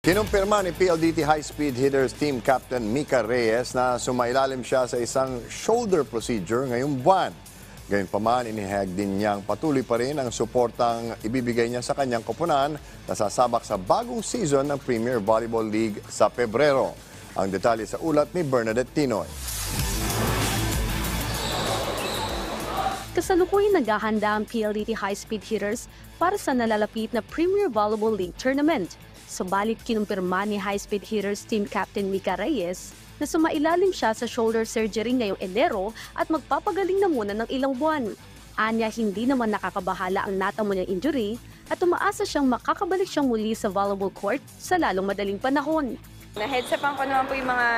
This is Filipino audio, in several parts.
Kinumpirma ni PLDT High Speed Hitters Team Captain Mika Reyes na sumailalim siya sa isang shoulder procedure ngayong buwan. Gayunpaman, inihayag din niyang patuloy pa rin ang suportang ibibigay niya sa kanyang koponan na sasabak sa bagong season ng Premier Volleyball League sa Pebrero. Ang detalye sa ulat ni Bernadette Tinoy. Kasalukuyang naghahanda ang PLDT High Speed Hitters para sa nalalapit na Premier Volleyball League Tournament. Subalit kinumpirma ni High Speed Hitters Team Captain Mika Reyes na sumailalim siya sa shoulder surgery ngayong Enero at magpapagaling na muna ng ilang buwan. Anya, hindi naman nakakabahala ang natamo niyang injury at umaasa siyang makakabalik siyang muli sa volleyball court sa lalong madaling panahon. Na-headsapan ko naman po yung mga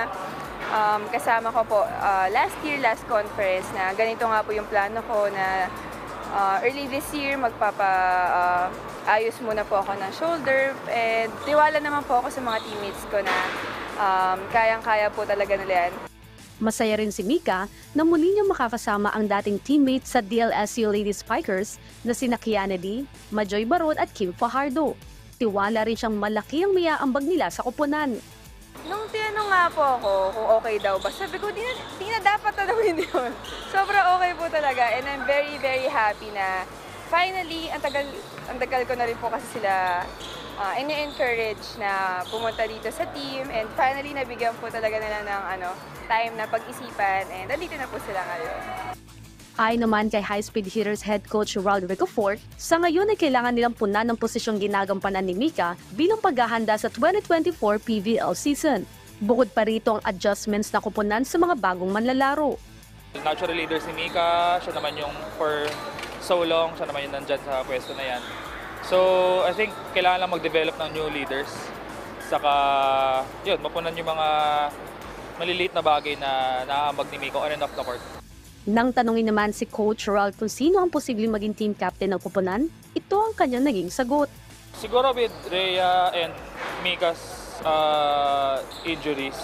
kasama ko po last last conference na ganito nga po yung plano ko na early this year ayos muna po ako ng shoulder and tiwala naman po ako sa mga teammates ko na kayang-kaya po talaga nila yan. Masaya rin si Mika na muli niyang makakasama ang dating teammates sa DLSU Lady Spikers na sina Kiana D, Majoy Barod at Kim Fajardo. Tiwala rin siyang malaki ang maiaambag nila sa koponan. Nung tinanong nga po ako kung okay daw ba, sabi ko, di na dapat tanawin yun. Sobrang okay po talaga and I'm very, very happy na finally, ang tagal ko na rin po kasi sila ini-encourage na pumunta dito sa team and finally nabigyan po talaga nila ng time na pag-isipan and nandito na po sila ngayon. Ayon naman kay High Speed Hitters head coach Ronald Ricofort, sa ngayon ay kailangan nilang punan ng posisyong ginagampanan ni Mika bilang paghahanda sa 2024 PVL season. Bukod pa rito ang adjustments na kupunan sa mga bagong manlalaro. Natural leader si Mika, siya naman yung for so long, siya naman yung nandyan sa pwesto na yan. So I think kailangan lang mag-develop ng new leaders. Saka yun, mapunan yung mga maliliit na bagay na naaambag ni Mika on and off the court. Nang tanungin naman si Coach Ral kung sino ang posibleng maging team captain ng koponan, ito ang kanyang naging sagot. Siguro with Rhea and Mika's injuries,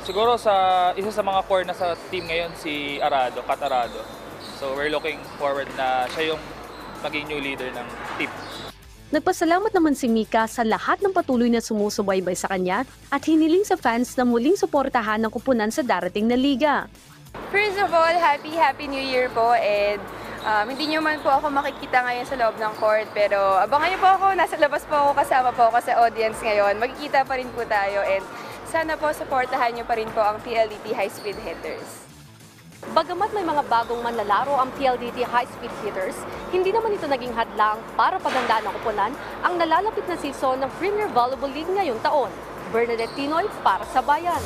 siguro isa sa mga core na sa team ngayon si Kat Arado. So we're looking forward na siya yung maging new leader ng team. Nagpasalamat naman si Mika sa lahat ng patuloy na sumusubaybay sa kanya at hiniling sa fans na muling suportahan ng koponan sa darating na liga. First of all, happy New Year po and hindi nyo man po ako makikita ngayon sa loob ng court pero abangan nyo po ako, nasa labas po ako, kasama po ako sa audience ngayon. Magkikita pa rin po tayo and sana po supportahan nyo pa rin po ang PLDT High Speed Hitters. Bagamat may mga bagong manlalaro ang PLDT High Speed Hitters, hindi naman ito naging hadlang para paghandaan ng koponan ang nalalapit na season ng Premier Volleyball League ngayong taon. Bernadette Tinoy para sa Bayan.